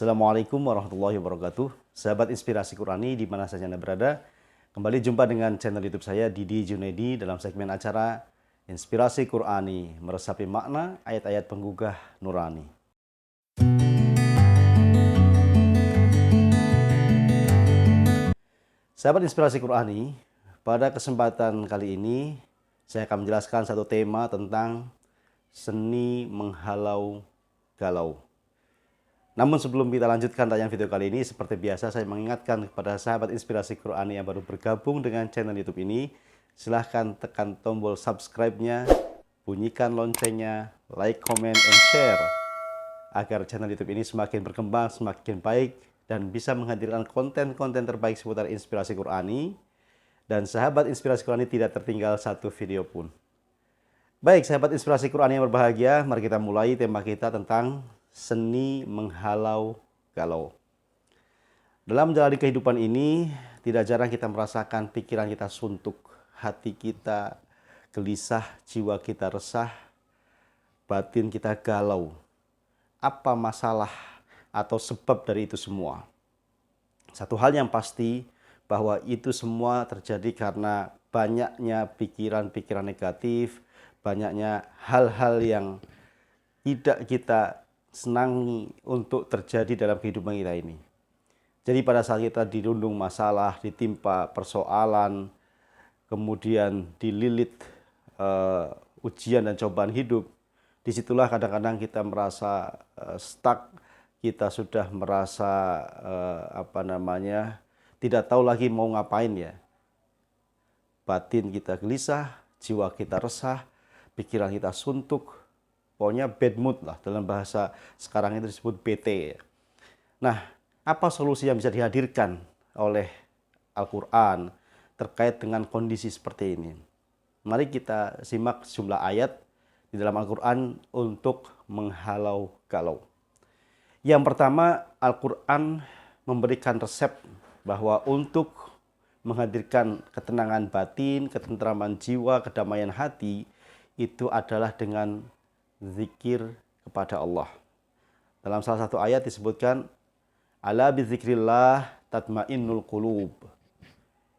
Assalamualaikum warahmatullahi wabarakatuh. Sahabat Inspirasi Qurani di mana saja Anda berada. Kembali jumpa dengan channel YouTube saya Didi Junaidi dalam segmen acara Inspirasi Qurani, meresapi makna ayat-ayat penggugah nurani. Sahabat Inspirasi Qurani, pada kesempatan kali ini saya akan menjelaskan satu tema tentang seni menghalau galau. Namun sebelum kita lanjutkan tayangan video kali ini, seperti biasa saya mengingatkan kepada sahabat Inspirasi Qurani yang baru bergabung dengan channel YouTube ini, silahkan tekan tombol subscribe-nya, bunyikan loncengnya, like, comment, and share, agar channel YouTube ini semakin berkembang, semakin baik, dan bisa menghadirkan konten-konten terbaik seputar Inspirasi Qurani, dan sahabat Inspirasi Qurani tidak tertinggal satu video pun. Baik, sahabat Inspirasi Qurani yang berbahagia, mari kita mulai tema kita tentang seni menghalau galau. Dalam menjalani kehidupan ini, tidak jarang kita merasakan pikiran kita suntuk, hati kita gelisah, jiwa kita resah, batin kita galau. Apa masalah atau sebab dari itu semua? Satu hal yang pasti, bahwa itu semua terjadi karena banyaknya pikiran-pikiran negatif, banyaknya hal-hal yang tidak kita senangi untuk terjadi dalam kehidupan kita ini. Jadi pada saat kita dirundung masalah, ditimpa persoalan, kemudian dililit ujian dan cobaan hidup, disitulah kadang-kadang kita merasa stuck, kita sudah merasa tidak tahu lagi mau ngapain ya. Batin kita gelisah, jiwa kita resah, pikiran kita suntuk, pokoknya bad mood lah, dalam bahasa sekarang itu disebut BT. Nah, apa solusi yang bisa dihadirkan oleh Al-Quran terkait dengan kondisi seperti ini? Mari kita simak sejumlah ayat di dalam Al-Quran untuk menghalau galau. Yang pertama, Al-Quran memberikan resep bahwa untuk menghadirkan ketenangan batin, ketentraman jiwa, kedamaian hati, itu adalah dengan zikir kepada Allah. Dalam salah satu ayat disebutkan, ala bizikrillah tatmainnul qulub.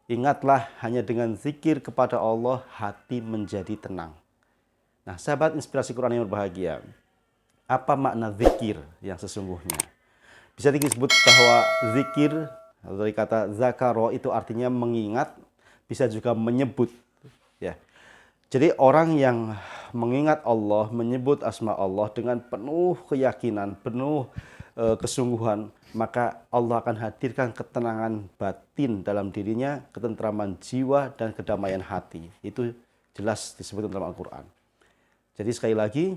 Ingatlah, hanya dengan zikir kepada Allah hati menjadi tenang. Nah, sahabat Inspirasi Quran yang berbahagia, apa makna zikir yang sesungguhnya? Bisa disebut bahwa zikir dari kata zakaro itu artinya mengingat, bisa juga menyebut, ya. Jadi orang yang mengingat Allah, menyebut asma Allah dengan penuh keyakinan, penuh kesungguhan, maka Allah akan hadirkan ketenangan batin dalam dirinya, ketentraman jiwa, dan kedamaian hati. Itu jelas disebut dalam Al-Quran. Jadi sekali lagi,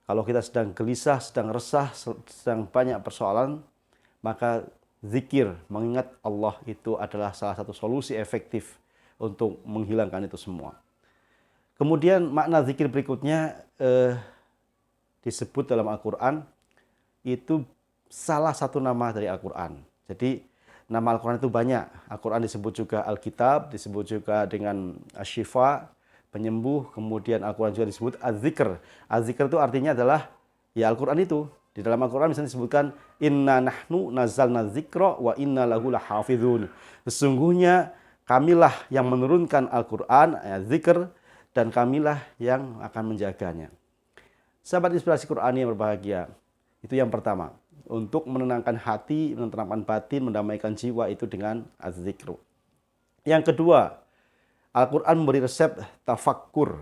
kalau kita sedang gelisah, sedang resah, sedang banyak persoalan, maka zikir, mengingat Allah itu adalah salah satu solusi efektif untuk menghilangkan itu semua. Kemudian makna zikir berikutnya disebut dalam Al-Quran, itu salah satu nama dari Al-Quran. Jadi nama Al-Quran itu banyak. Al-Quran disebut juga Alkitab, disebut juga dengan Asyifa, penyembuh. Kemudian Al-Quran juga disebut Az-Zikr. Az-Zikr itu artinya adalah ya Al-Quran itu. Di dalam Al-Quran misalnya disebutkan inna nahnu nazzalna dzikra wa inna lahu lahafizun. Sesungguhnya kamilah yang menurunkan Al-Quran, zikr, dan kamilah yang akan menjaganya. Sahabat Inspirasi Qurani yang berbahagia, itu yang pertama. Untuk menenangkan hati, menenangkan batin, mendamaikan jiwa itu dengan az-zikru. Yang kedua, Al-Quran memberi resep tafakkur.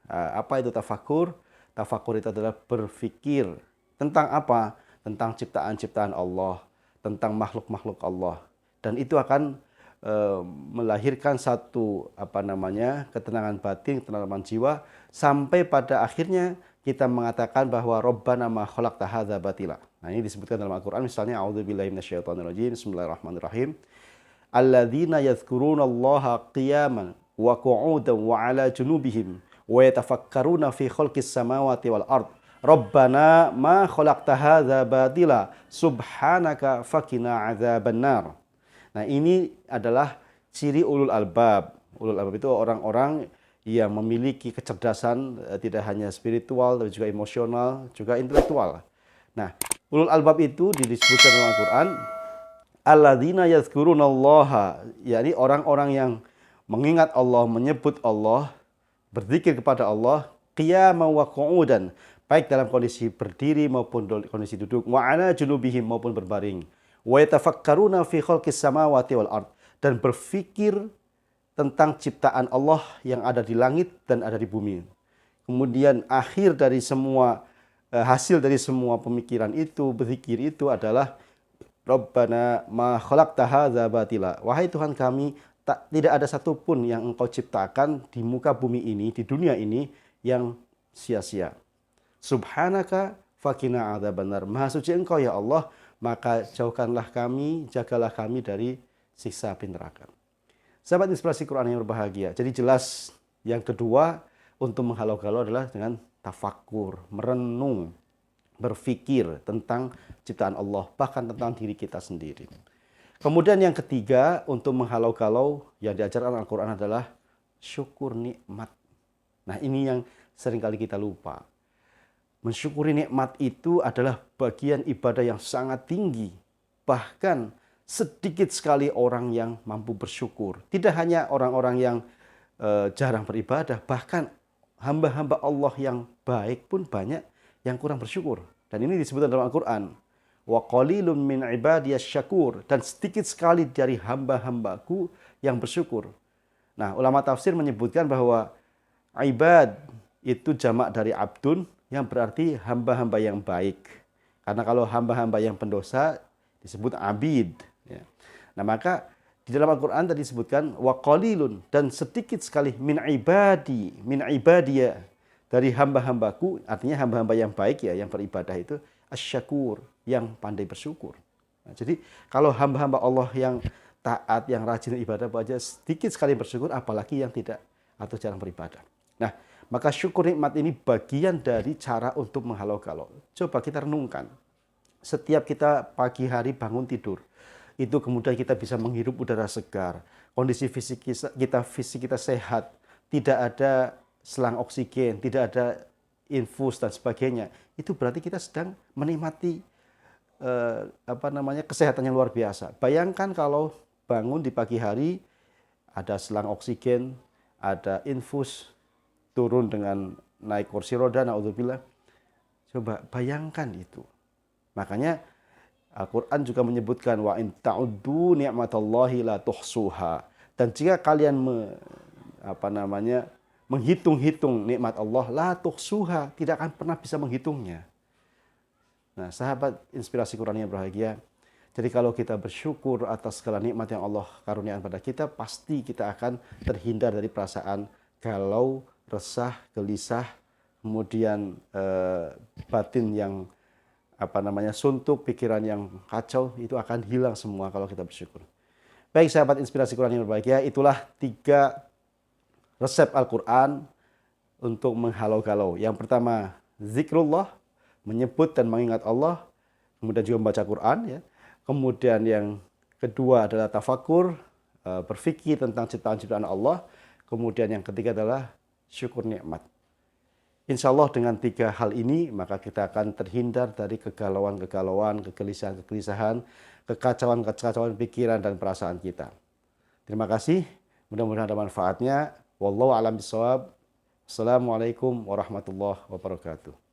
Apa itu tafakkur? Tafakkur itu adalah berpikir. Tentang apa? Tentang ciptaan-ciptaan Allah, tentang makhluk-makhluk Allah. Dan itu akan melahirkan satu ketenangan batin, ketenangan jiwa, sampai pada akhirnya kita mengatakan bahwa Rabbana ma khalaqta hadza batila. Nah, ini disebutkan dalam Al-Qur'an, misalnya a'udzubillahi minasyaitonirrajim, bismillahirrahmanirrahim. Alladzina yadhkurunallaha qiyaman wa qu'udan wa 'ala junubihim wa yatafakkaruna fi khalqis samawati wal ard. Rabbana ma khalaqta hadza batila subhanaka faqina 'adzabannar. Nah, ini adalah ciri ulul albab. Ulul albab itu orang-orang yang memiliki kecerdasan tidak hanya spiritual, tapi juga emosional, juga intelektual. Nah, Ulul albab itu disebutkan dalam Al-Quran, alladzina yadhkurunallaha, yakni orang-orang yang mengingat Allah, menyebut Allah, berzikir kepada Allah, qiyaman wa qu'udan, baik dalam kondisi berdiri maupun kondisi duduk, wa ala junubihim maupun berbaring, wa yatafakkaruna fi khalqis samawati wal ard, dan berfikir tentang ciptaan Allah yang ada di langit dan ada di bumi. Kemudian akhir dari semua hasil dari semua pemikiran itu, berzikir itu adalah Rabbana ma khalaqta hadza batila. Wahai Tuhan kami, tidak ada satupun yang Engkau ciptakan di muka bumi ini, di dunia ini yang sia-sia. Subhanaka faqina adzabannar. Maha suci Engkau ya Allah, maka jauhkanlah kami, jagalah kami dari siksa api neraka. Sahabat inspirasi Quran yang berbahagia. Jadi jelas yang kedua untuk menghalau-galau adalah dengan tafakkur, merenung, berpikir tentang ciptaan Allah, bahkan tentang diri kita sendiri. Kemudian yang ketiga untuk menghalau-galau yang diajarkan Al-Quran adalah syukur nikmat. Nah ini yang seringkali kita lupa. Mensyukuri nikmat itu adalah bagian ibadah yang sangat tinggi. Bahkan sedikit sekali orang yang mampu bersyukur. Tidak hanya orang-orang yang jarang beribadah, bahkan hamba-hamba Allah yang baik pun banyak yang kurang bersyukur. Dan ini disebutkan dalam Al-Quran. Wa qalilun min ibadiyas syakur. Dan sedikit sekali dari hamba-hambaku yang bersyukur. Nah, ulama tafsir menyebutkan bahwa ibad itu jamak dari abdun, yang berarti hamba-hamba yang baik. Karena kalau hamba-hamba yang pendosa disebut abid. Ya. Nah, maka di dalam Al-Quran tadi disebutkan wa qalilun, dan sedikit sekali min ibadiya, dari hamba-hambaku, artinya hamba-hamba yang baik ya, yang beribadah itu asyakur, yang pandai bersyukur. Nah, jadi kalau hamba-hamba Allah yang taat, yang rajin ibadah aja sedikit sekali bersyukur, apalagi yang tidak atau jarang beribadah. Nah, maka syukur nikmat ini bagian dari cara untuk menghalau-galau. Coba kita renungkan. Setiap kita pagi hari bangun tidur, itu kemudian kita bisa menghirup udara segar, kondisi fisik kita sehat, tidak ada selang oksigen, tidak ada infus dan sebagainya. Itu berarti kita sedang menikmati kesehatan yang luar biasa. Bayangkan kalau bangun di pagi hari ada selang oksigen, ada infus, turun dengan naik kursi roda, naudzubillah. Coba bayangkan itu. Makanya Al-Quran juga menyebutkan wa in ta'uddu ni'matallahi la tuhsuha. Dan jika kalian menghitung-hitung nikmat Allah, la tuhsuha, tidak akan pernah bisa menghitungnya. Nah, sahabat inspirasi Quran yang berbahagia, jadi kalau kita bersyukur atas segala nikmat yang Allah karuniakan pada kita, pasti kita akan terhindar dari perasaan galau, resah, gelisah, kemudian batin yang suntuk, pikiran yang kacau, itu akan hilang semua kalau kita bersyukur. Baik sahabat inspirasi Quran yang berbahagia, itulah 3 resep Al-Quran untuk menghalau-galau. Yang pertama, zikrullah, menyebut dan mengingat Allah, kemudian juga membaca Quran. Ya. Kemudian yang kedua adalah tafakur, berfikir tentang ciptaan-ciptaan Allah. Kemudian yang ketiga adalah syukur nikmat. Insya Allah dengan 3 hal ini, maka kita akan terhindar dari kegalauan-kegalauan, kegelisahan-kegelisahan, kekacauan-kekacauan pikiran dan perasaan kita. Terima kasih, mudah-mudahan ada manfaatnya. Wallahu a'lam bishawab. Assalamualaikum warahmatullahi wabarakatuh.